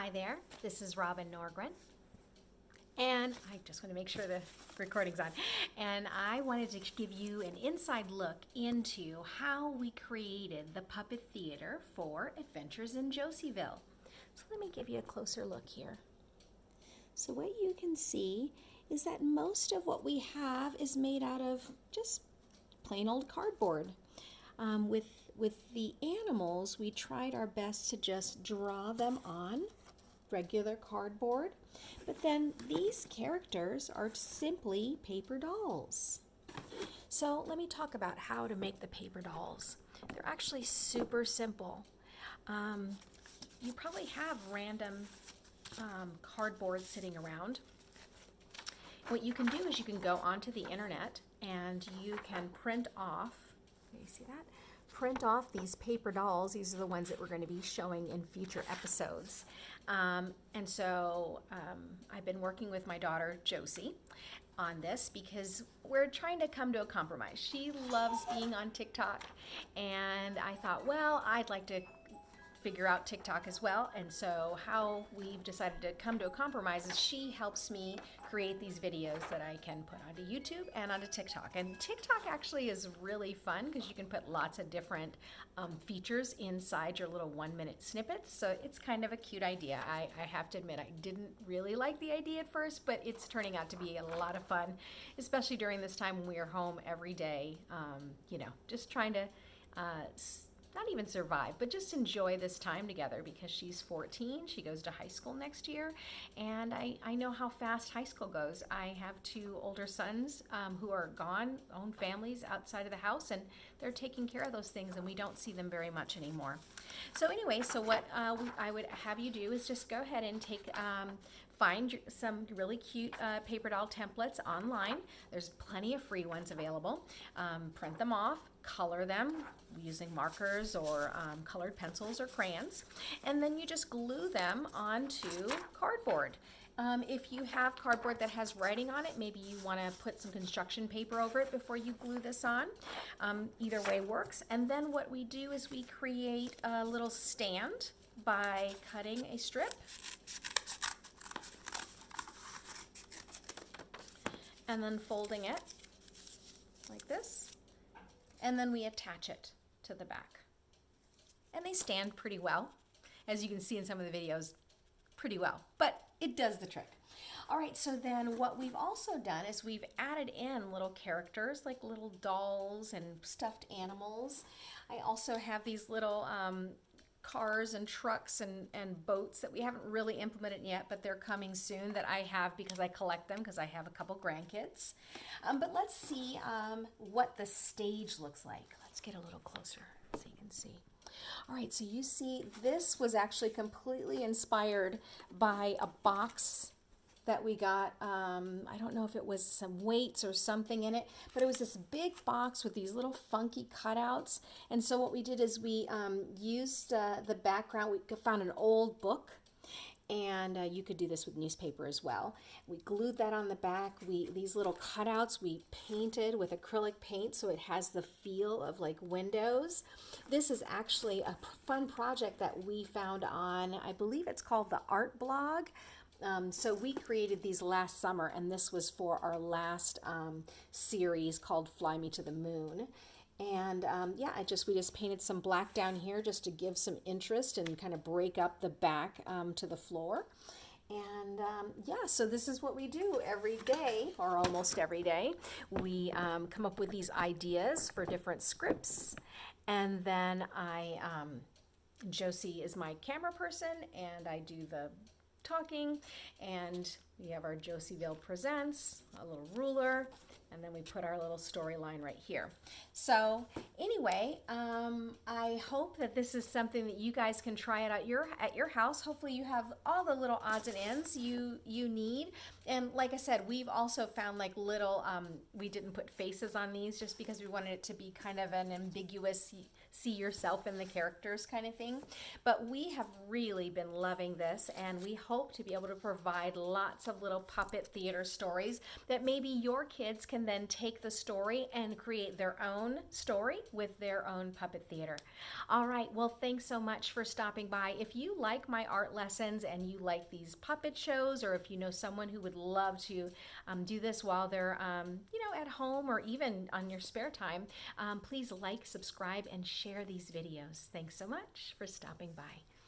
Hi there, this is Robin Norgren, and I just want to make sure the recording's on. And I wanted to give you an inside look into how we created the puppet theater for Adventures in Joseyville. So let me give you a closer look here. So what you can see is that most of what we have is made out of just plain old cardboard. With the animals, we tried our best to just draw them on regular cardboard, but then these characters are simply paper dolls. So let me talk about how to make the paper dolls. They're actually super simple. You probably have random cardboard sitting around. What you can do is you can go onto the internet and you can print off, you see that? Print off these paper dolls. These are the ones that we're going to be showing in future episodes. And so I've been working with my daughter Josey on this because we're trying to come to a compromise. She loves being on TikTok, and I thought, well, I'd like to figure out TikTok as well. And so how we've decided to come to a compromise is she helps me create these videos that I can put onto YouTube and onto TikTok. And TikTok actually is really fun because you can put lots of different features inside your little 1-minute snippets. So it's kind of a cute idea. I have to admit, I didn't really like the idea at first, but it's turning out to be a lot of fun, especially during this time when we are home every day, just trying to not even survive, but just enjoy this time together because she's 14. She goes to high school next year, and I know how fast high school goes. I have 2 older sons who are gone, own families outside of the house, and they're taking care of those things, and we don't see them very much anymore. So anyway, so what I would have you do is just go ahead and find some really cute paper doll templates online. There's plenty of free ones available. Print them off, color them using markers or colored pencils or crayons, and then you just glue them onto cardboard. If you have cardboard that has writing on it, maybe you want to put some construction paper over it before you glue this on. Either way works. And then what we do is we create a little stand by cutting a strip and then folding it like this, and then we attach it to the back. And they stand pretty well, as you can see in some of the videos, pretty well, but it does the trick. All right, so then what we've also done is we've added in little characters like little dolls and stuffed animals. I also have these little cars and trucks and boats that we haven't really implemented yet, but they're coming soon, that I have because I collect them because I have a couple grandkids. But let's see what the stage looks like. Let's get a little closer so you can see. All right, so you see this was actually completely inspired by a box that we got. I don't know if it was some weights or something in it, but it was this big box with these little funky cutouts. And so what we did is we used the background. We found an old book, and you could do this with newspaper as well. We glued that on the back. These little cutouts we painted with acrylic paint so it has the feel of like windows. This is actually a fun project that we found on, I believe it's called the Art Blog. So we created these last summer, and this was for our last series called Fly Me to the Moon. And yeah, we just painted some black down here just to give some interest and kind of break up the back to the floor. And yeah, so this is what we do every day, or almost every day. We come up with these ideas for different scripts, and then Josey is my camera person, and I do the talking, and we have our Joseyville Presents, a little ruler, and then we put our little storyline right here. So anyway, I hope that this is something that you guys can try it out at your house. Hopefully you have all the little odds and ends you need. And like I said, we've also found like little, we didn't put faces on these just because we wanted it to be kind of an ambiguous see yourself in the characters kind of thing. But we have really been loving this, and we hope to be able to provide lots of little puppet theater stories that maybe your kids can then take the story and create their own story with their own puppet theater. All right, well, thanks so much for stopping by. If you like my art lessons and you like these puppet shows, or if you know someone who would love to do this while they're at home or even on your spare time, please like, subscribe, and share these videos. Thanks so much for stopping by.